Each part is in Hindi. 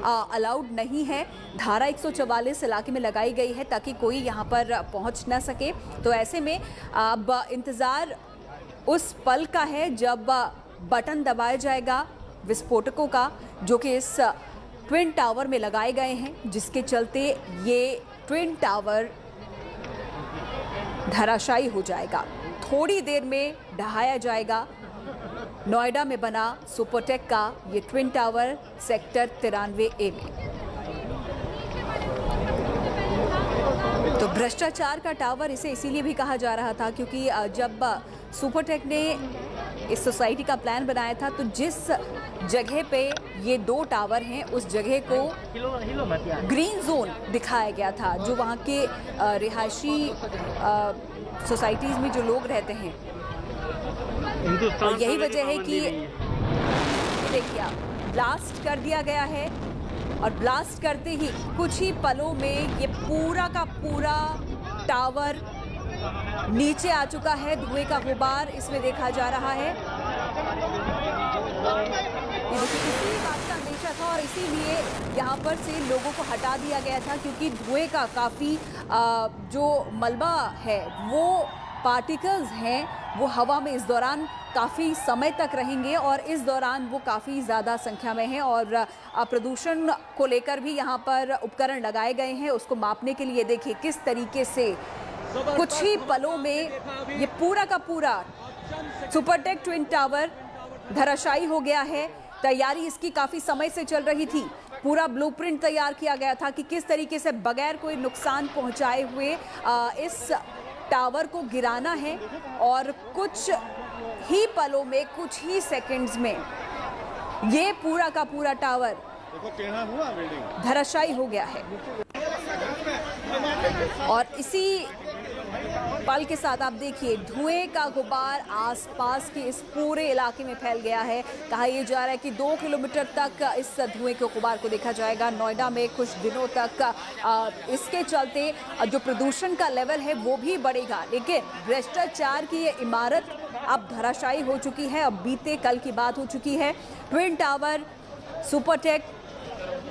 अलाउड नहीं है। धारा 144 इलाके में लगाई गई है ताकि कोई यहाँ पर पहुँच ना सके। तो ऐसे में अब इंतज़ार उस पल का है जब बटन दबाया जाएगा विस्फोटकों का, जो कि इस ट्विन टावर में लगाए गए हैं, जिसके चलते ये ट्विन टावर धराशायी हो जाएगा। थोड़ी देर में ढहाया जाएगा नोएडा में बना सुपरटेक का ये ट्विन टावर सेक्टर 93A में। तो भ्रष्टाचार का टावर इसे इसीलिए भी कहा जा रहा था क्योंकि जब सुपरटेक ने इस सोसाइटी का प्लान बनाया था तो जिस जगह पे ये 2 टावर हैं उस जगह को ग्रीन जोन दिखाया गया था, जो वहाँ के रिहायशी सोसाइटीज़ में जो लोग रहते हैं। और यही वजह है कि देखिए ब्लास्ट कर दिया गया है और ब्लास्ट करते ही कुछ ही पलों में ये पूरा का पूरा टावर नीचे आ चुका है। धुएं का गुबार इसमें देखा जा रहा है। इसी बात का अंदेशा था और इसीलिए यहाँ पर से लोगों को हटा दिया गया था क्योंकि धुएं का काफ़ी जो मलबा है, वो पार्टिकल्स हैं, वो हवा में इस दौरान काफ़ी समय तक रहेंगे और इस दौरान वो काफ़ी ज़्यादा संख्या में हैं। और प्रदूषण को लेकर भी यहाँ पर उपकरण लगाए गए हैं उसको मापने के लिए। देखिए किस तरीके से कुछ ही पलों में ये पूरा का पूरा सुपरटेक ट्विन टावर धराशायी हो गया है। तैयारी इसकी काफ़ी समय से चल रही थी। पूरा ब्लूप्रिंट तैयार किया गया था कि किस तरीके से बगैर कोई नुकसान पहुंचाए हुए इस टावर को गिराना है और कुछ ही पलों में, कुछ ही सेकंड्स में ये पूरा का पूरा टावर धराशायी हो गया है। और इसी पल के साथ आप देखिए धुएं का गुबार आसपास के इस पूरे इलाके में फैल गया है। कहा यह जा रहा है कि 2 किलोमीटर तक इस धुएं के गुबार को देखा जाएगा। नोएडा में कुछ दिनों तक इसके चलते जो प्रदूषण का लेवल है वो भी बढ़ेगा। लेकिन भ्रष्टाचार की ये इमारत अब धराशायी हो चुकी है। अब बीते कल की बात हो चुकी है। ट्विन टावर सुपरटेक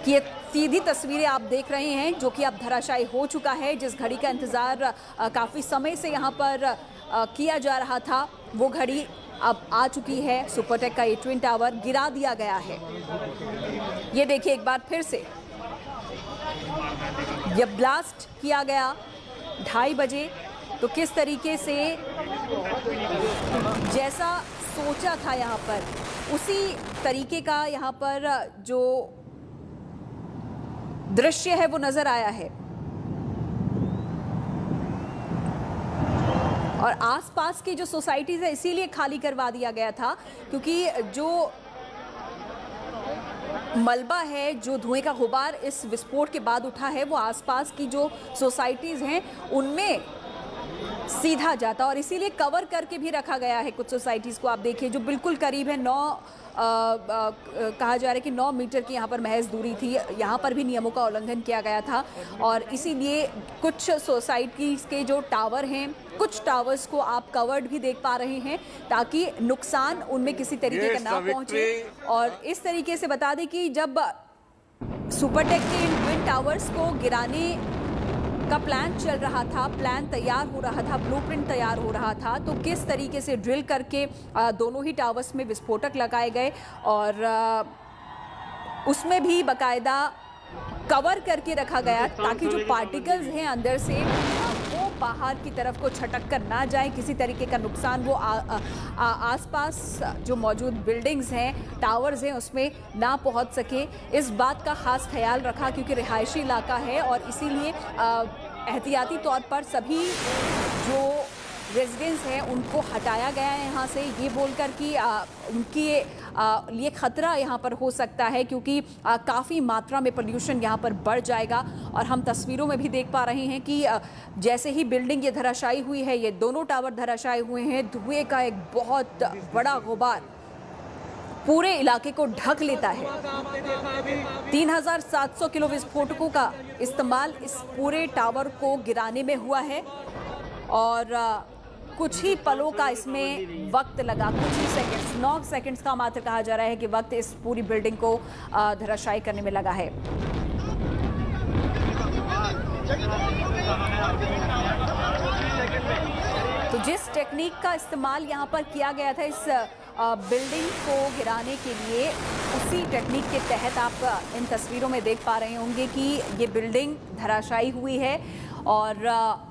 की सीधी तस्वीरें आप देख रहे हैं जो कि अब धराशायी हो चुका है। जिस घड़ी का इंतज़ार काफ़ी समय से यहाँ पर किया जा रहा था वो घड़ी अब आ चुकी है। सुपरटेक का ये ट्विन टावर गिरा दिया गया है। ये देखिए एक बार फिर से जब ब्लास्ट किया गया 2:30 बजे तो किस तरीके से जैसा सोचा था यहाँ पर उसी तरीके का यहाँ पर जो दृश्य है वो नजर आया है। और आसपास की जो सोसाइटीज है इसीलिए खाली करवा दिया गया था क्योंकि जो मलबा है, जो धुएं का गुबार इस विस्फोट के बाद उठा है वो आसपास की जो सोसाइटीज हैं उनमें सीधा जाता और इसीलिए कवर करके भी रखा गया है। कुछ सोसाइटीज़ को आप देखिए जो बिल्कुल करीब है, कहा जा रहा है कि 9 मीटर की यहाँ पर महज दूरी थी। यहाँ पर भी नियमों का उल्लंघन किया गया था और इसीलिए कुछ सोसाइटीज़ के जो टावर हैं, कुछ टावर्स को आप कवर्ड भी देख पा रहे हैं ताकि नुकसान उनमें किसी तरीके का ना पहुँचे। और इस तरीके से बता दें कि जब सुपरटेक के इन ट्विन टावर्स को गिराने का प्लान चल रहा था, प्लान तैयार हो रहा था, ब्लूप्रिंट तैयार हो रहा था, तो किस तरीके से ड्रिल करके दोनों ही टावर्स में विस्फोटक लगाए गए और उसमें भी बाकायदा कवर करके रखा गया ताकि जो पार्टिकल्स हैं अंदर से वो बाहर की तरफ को छटक कर ना जाए, किसी तरीके का नुकसान वो आसपास जो मौजूद बिल्डिंग्स हैं, टावर्स हैं, उसमें ना पहुंच सके। इस बात का खास ख्याल रखा क्योंकि रिहायशी इलाका है और इसीलिए एहतियाती तौर पर सभी जो रेजिडेंट्स हैं उनको हटाया गया है यहाँ से, ये बोलकर कि उनके लिए ख़तरा यहाँ पर हो सकता है क्योंकि काफ़ी मात्रा में पोल्यूशन यहाँ पर बढ़ जाएगा। और हम तस्वीरों में भी देख पा रहे हैं कि जैसे ही बिल्डिंग ये धराशायी हुई है, ये दोनों टावर धराशायी हुए हैं, धुएं का एक बहुत बड़ा गुबार पूरे इलाके को ढक लेता है। 3700 किलो विस्फोटकों का इस्तेमाल इस पूरे टावर को गिराने में हुआ है और कुछ ही पलों का इसमें वक्त लगा, कुछ ही सेकंड्स, 9 सेकंड्स का मात्र कहा जा रहा है कि वक्त इस पूरी बिल्डिंग को धराशायी करने में लगा है। तो जिस टेक्निक का इस्तेमाल यहाँ पर किया गया था इस बिल्डिंग को गिराने के लिए, उसी टेक्निक के तहत आप इन तस्वीरों में देख पा रहे होंगे कि ये बिल्डिंग धराशायी हुई है और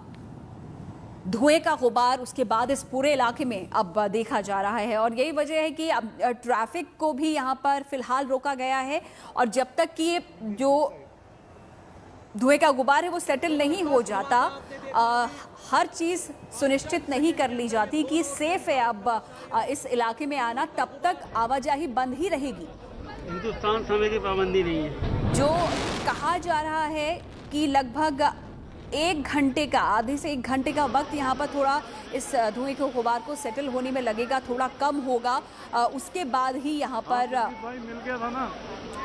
धुएं का गुबार उसके बाद इस पूरे इलाके में अब देखा जा रहा है। और यही वजह है कि अब ट्रैफिक को भी यहाँ पर फिलहाल रोका गया है और जब तक कि जो धुएं का गुबार है वो सेटल नहीं हो जाता, हर चीज़ सुनिश्चित नहीं कर ली जाती कि सेफ है अब इस इलाके में आना, तब तक आवाजाही बंद ही रहेगी। हिंदुस्तान समय की पाबंदी नहीं है। जो कहा जा रहा है कि लगभग 1 घंटे का, आधे से 1 घंटे का वक्त यहाँ पर थोड़ा इस धुएं के गुबार को सेटल होने में लगेगा, थोड़ा कम होगा, उसके बाद ही यहाँ पर मिल गया था ना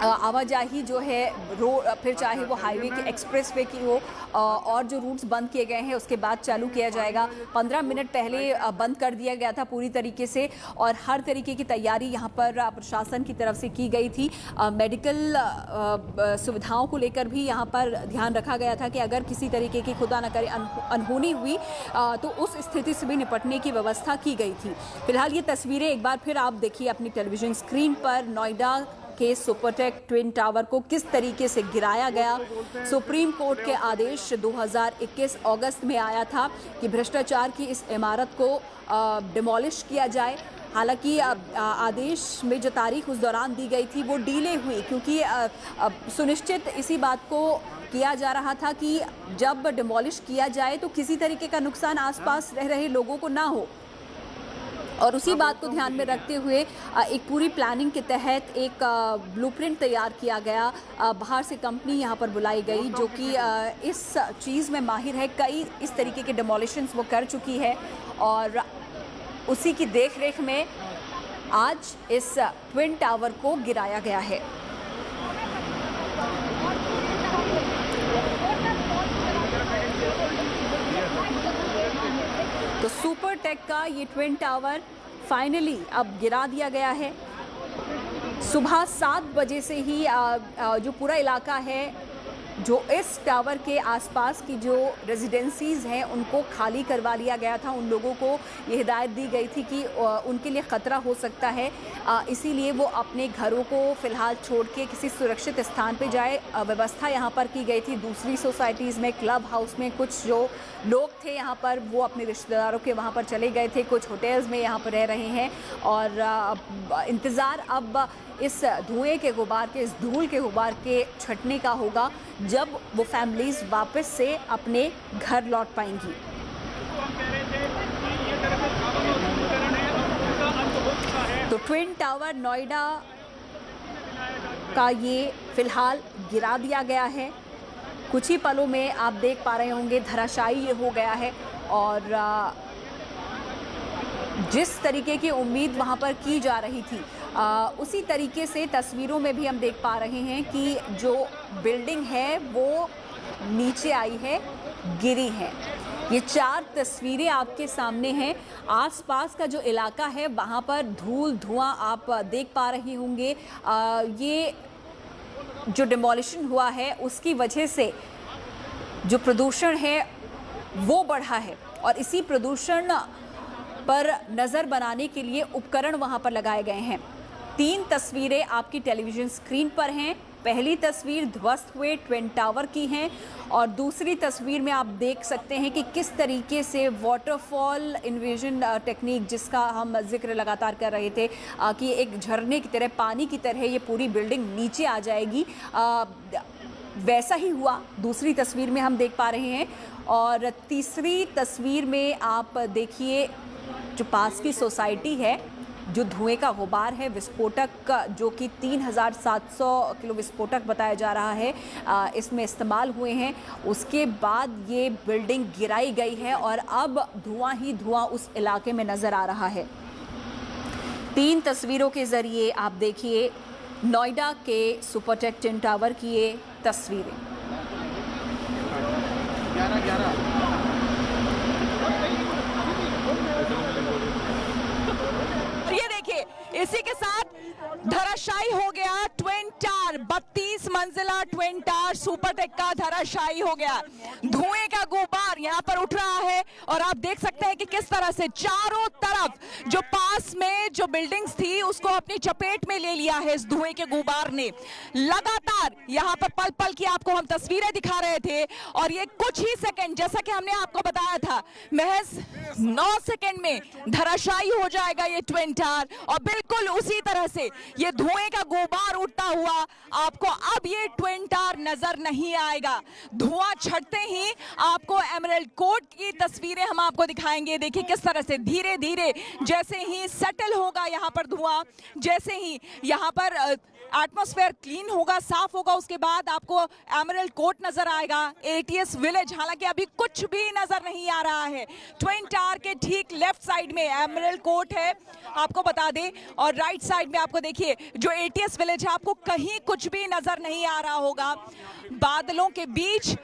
आवाजाही जो है रोड, फिर चाहे वो हाईवे की, एक्सप्रेसवे की हो, और जो रूट्स बंद किए गए हैं उसके बाद चालू किया जाएगा। 15 मिनट पहले बंद कर दिया गया था पूरी तरीके से और हर तरीके की तैयारी यहाँ पर प्रशासन की तरफ से की गई थी। मेडिकल सुविधाओं को लेकर भी यहाँ पर ध्यान रखा गया था कि अगर किसी तरीके की खुदा न करे अनहोनी हुई तो उस स्थिति से भी निपटने की व्यवस्था की गई थी। फिलहाल ये तस्वीरें एक बार फिर आप देखिए अपनी टेलीविजन स्क्रीन पर, नोएडा के सुपरटेक ट्विन टावर को किस तरीके से गिराया गया। सुप्रीम कोर्ट के आदेश 2021 अगस्त में आया था कि भ्रष्टाचार की इस इमारत को डिमोलिश किया जाए। हालांकि आदेश में जो तारीख उस दौरान दी गई थी वो डिले हुई, क्योंकि सुनिश्चित इसी बात को किया जा रहा था कि जब डिमोलिश किया जाए तो किसी तरीके का नुकसान आसपास रह रहे लोगों को ना हो। और उसी बात को ध्यान में रखते हुए एक पूरी प्लानिंग के तहत एक ब्लूप्रिंट तैयार किया गया। बाहर से कंपनी यहाँ पर बुलाई गई जो कि इस चीज़ में माहिर है, कई इस तरीके के डिमोलिशंस वो कर चुकी है और उसी की देखरेख में आज इस ट्विन टावर को गिराया गया है। तो सुपरटेक का ये ट्विन टावर फाइनली अब गिरा दिया गया है। सुबह 7 बजे से ही जो पूरा इलाका है, जो इस टावर के आसपास की जो रेजिडेंसीज़ हैं उनको खाली करवा लिया गया था। उन लोगों को ये हिदायत दी गई थी कि उनके लिए ख़तरा हो सकता है, इसीलिए वो अपने घरों को फ़िलहाल छोड़ के किसी सुरक्षित स्थान पे जाए। व्यवस्था यहाँ पर की गई थी। दूसरी सोसाइटीज़ में, क्लब हाउस में कुछ जो लोग थे यहाँ पर वो अपने रिश्तेदारों के वहाँ पर चले गए थे, कुछ होटल्स में यहाँ पर रह रहे हैं और इंतज़ार अब इस धुएं के गुबार के, इस धूल के गुबार के छटने का होगा जब वो फैमिलीज़ वापस से अपने घर लौट पाएंगी। तो ट्विन टावर नोएडा का ये फिलहाल गिरा दिया गया है। कुछ ही पलों में आप देख पा रहे होंगे धराशायी ये हो गया है और जिस तरीके की उम्मीद वहाँ पर की जा रही थी उसी तरीके से तस्वीरों में भी हम देख पा रहे हैं कि जो बिल्डिंग है वो नीचे आई है, गिरी है। ये 4 तस्वीरें आपके सामने हैं। आसपास का जो इलाका है वहाँ पर धूल धुआं आप देख पा रहे होंगे। ये जो डिमोलिशन हुआ है उसकी वजह से जो प्रदूषण है वो बढ़ा है और इसी प्रदूषण पर नज़र बनाने के लिए उपकरण वहाँ पर लगाए गए हैं। 3 तस्वीरें आपकी टेलीविज़न स्क्रीन पर हैं। पहली तस्वीर ध्वस्त हुए ट्विन टावर की है और दूसरी तस्वीर में आप देख सकते हैं कि किस तरीके से वाटरफॉल इन्वेजन टेक्निक, जिसका हम जिक्र लगातार कर रहे थे कि एक झरने की तरह, पानी की तरह ये पूरी बिल्डिंग नीचे आ जाएगी, वैसा ही हुआ। दूसरी तस्वीर में हम देख पा रहे हैं और तीसरी तस्वीर में आप देखिए जो पास की सोसाइटी है, जो धुएं का गुबार है, विस्फोटक का जो कि 3700 किलो विस्फोटक बताया जा रहा है इसमें इस्तेमाल हुए हैं। उसके बाद ये बिल्डिंग गिराई गई है और अब धुआं ही धुआं उस इलाके में नज़र आ रहा है। 3 तस्वीरों के ज़रिए आप देखिए नोएडा के सुपरटेक ट्विन टावर की ये तस्वीरें। 11-11 इसी के साथ धराशायी हो गया ट्विन टावर, 32 मंजिला ट्विन टावर सुपरटेक का धराशायी हो गया। धुएं का गुबार यहाँ पर उठ रहा है और आप देख सकते हैं कि किस तरह से चारों तरफ जो पास में जो बिल्डिंग्स थी उसको अपनी चपेट में ले लिया है इस धुएं के गुबार ने। लगातार यहाँ पर पल पल की आपको हम तस्वीरें दिखा रहे थे और ये कुछ ही सेकंड, जैसा कि हमने आपको बताया था, महज 9 सेकंड में धराशायी हो जाएगा ये ट्विन टावर। और बिल्कुल उसी तरह से ये धुएं का गुबार उठता हुआ आपको अब ये ट्विन टावर नजर नहीं आएगा। धुआं छटते ही आपको एमरल्ड कोर्ट की तस्वीरें हम आपको दिखाएंगे। देखिए किस तरह से धीरे धीरे जैसे ही सेटल होगा यहाँ पर धुआं, जैसे ही यहाँ पर एटमॉस्फेयर क्लीन होगा, साफ होगा, उसके बाद आपको एमरल्ड कोर्ट नजर आएगा, एटीएस विलेज। हालांकि अभी कुछ भी नजर नहीं आ रहा है। ट्विन टावर के ठीक लेफ्ट साइड में एमरल्ड कोर्ट है, आपको बता दें, और राइट साइड में आपको देखिए जो एटीएस विलेज है, आपको कहीं कुछ भी नजर नहीं आ रहा होगा। बादलों के बीच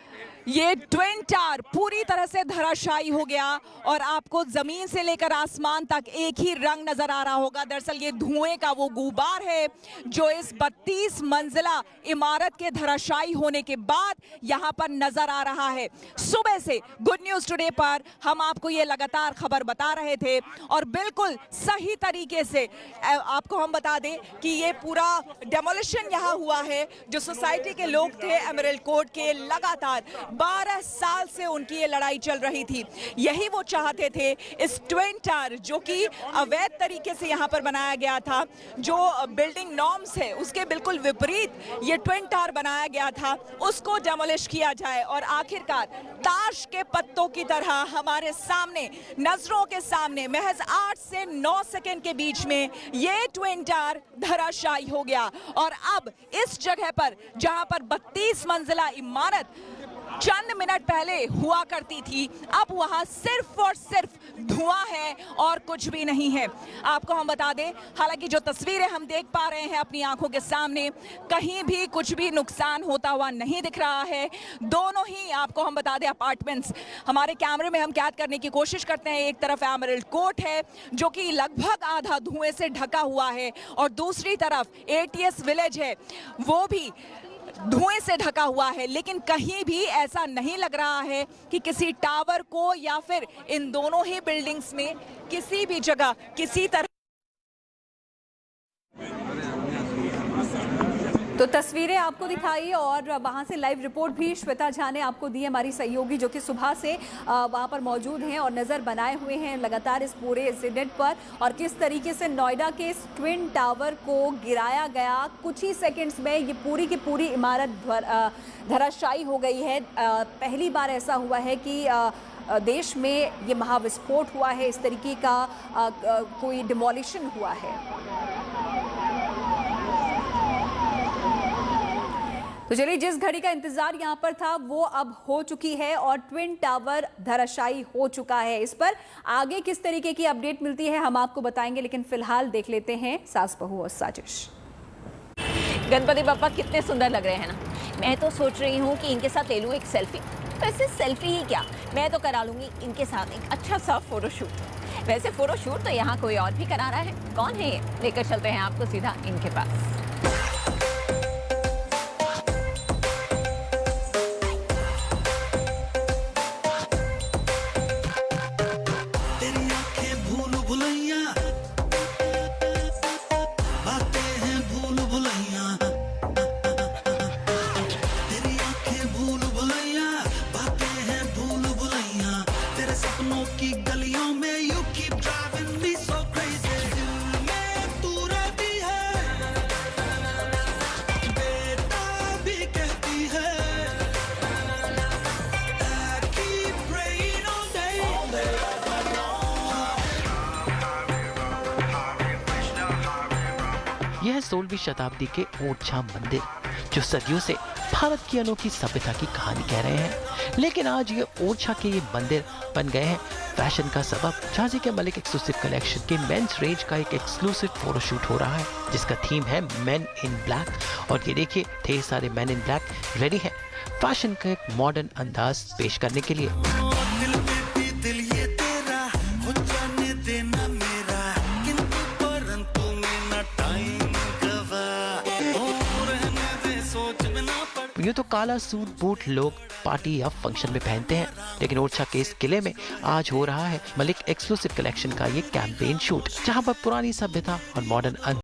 ये ट्विन टावर पूरी तरह से धराशायी हो गया और आपको जमीन से लेकर आसमान तक एक ही रंग नजर आ रहा होगा। दरअसल ये धुएं का वो गुबार है जो इस 32 मंजिला इमारत के धराशायी होने के बाद यहाँ पर नजर आ रहा है। सुबह से गुड न्यूज टुडे पर हम आपको ये लगातार खबर बता रहे थे और बिल्कुल सही तरीके से आपको हम बता दें कि ये पूरा डेमोलिशन यहाँ हुआ है। जो सोसाइटी के लोग थे एमरल्ड कोर्ट के, लगातार 12 साल से उनकी ये लड़ाई चल रही थी। यही वो चाहते थे, इस ट्विन टावर जो कि अवैध तरीके से यहाँ पर बनाया गया था, जो बिल्डिंग नॉर्म्स है उसके बिल्कुल विपरीत ये ट्विन टावर बनाया गया था, उसको डेमोलिश किया जाए और आखिरकार ताश के पत्तों की तरह हमारे सामने, नजरों के सामने महज 8 से 9 सेकंड के बीच में ये ट्विन टावर धराशायी हो गया। और अब इस जगह पर जहां पर 32 मंजिला इमारत चंद मिनट पहले हुआ करती थी, अब वहां सिर्फ और सिर्फ धुआं है और कुछ भी नहीं है। आपको हम बता दें, हालांकि जो तस्वीरें हम देख पा रहे हैं अपनी आंखों के सामने, कहीं भी कुछ भी नुकसान होता हुआ नहीं दिख रहा है। दोनों ही आपको हम बता दें अपार्टमेंट्स हमारे कैमरे में हम कैद करने की कोशिश करते हैं। एक तरफ एमरल्ड कोर्ट है जो कि लगभग आधा धुएं से ढका हुआ है और दूसरी तरफ एटीएस विलेज है, वो भी धुएं से ढका हुआ है। लेकिन कहीं भी ऐसा नहीं लग रहा है कि किसी टावर को या फिर इन दोनों ही बिल्डिंग्स में किसी भी जगह किसी तरह। तो तस्वीरें आपको दिखाई और वहां से लाइव रिपोर्ट भी श्वेता झा ने आपको दी, हमारी सहयोगी जो कि सुबह से वहां पर मौजूद हैं और नज़र बनाए हुए हैं लगातार इस पूरे इंसिडेंट पर, और किस तरीके से नोएडा के इस ट्विन टावर को गिराया गया। कुछ ही सेकंड्स में ये पूरी की पूरी इमारत धराशायी हो गई है। पहली बार ऐसा हुआ है कि देश में ये महाविस्फोट हुआ है, इस तरीके का कोई डिमोलिशन हुआ है। तो चलिए, जिस घड़ी का इंतजार यहाँ पर था वो अब हो चुकी है और ट्विन टावर धराशायी हो चुका है। इस पर आगे किस तरीके की अपडेट मिलती है हम आपको बताएंगे, लेकिन फिलहाल देख लेते हैं सास बहू और साजिश। गणपति बप्पा कितने सुंदर लग रहे हैं ना। मैं तो सोच रही हूँ कि इनके साथ ले लूँ एक सेल्फी। वैसे सेल्फी ही क्या, मैं तो करा लूँगी इनके साथ एक अच्छा सा फोटोशूट। वैसे फोटोशूट तो यहाँ कोई और भी करा रहा है। कौन है ये? लेकर चलते हैं आपको सीधा इनके पास। यह 16वीं शताब्दी के ओरछा मंदिर जो सदियों से भारत की अनोखी सभ्यता की कहानी कह रहे हैं, लेकिन आज ये ओरछा के ये मंदिर बन गए हैं फैशन का सबब। झांसी के मलिक एक्सक्लूसिव कलेक्शन के मेंस रेंज का एक एक्सक्लूसिव फोटोशूट हो रहा है जिसका थीम है मेन इन ब्लैक। और ये देखिए, ढेर सारे मेन इन ब्लैक रेडी हैं फैशन का एक मॉडर्न अंदाज पेश करने के लिए। यूँ तो काला सूट बूट लोग पार्टी या फंक्शन में पहनते हैं, लेकिन ओरछा के इस किले में आज हो रहा है मलिक एक्सक्लूसिव कलेक्शन का ये कैंपेन शूट, जहां पर पुरानी सभ्यता और मॉडर्न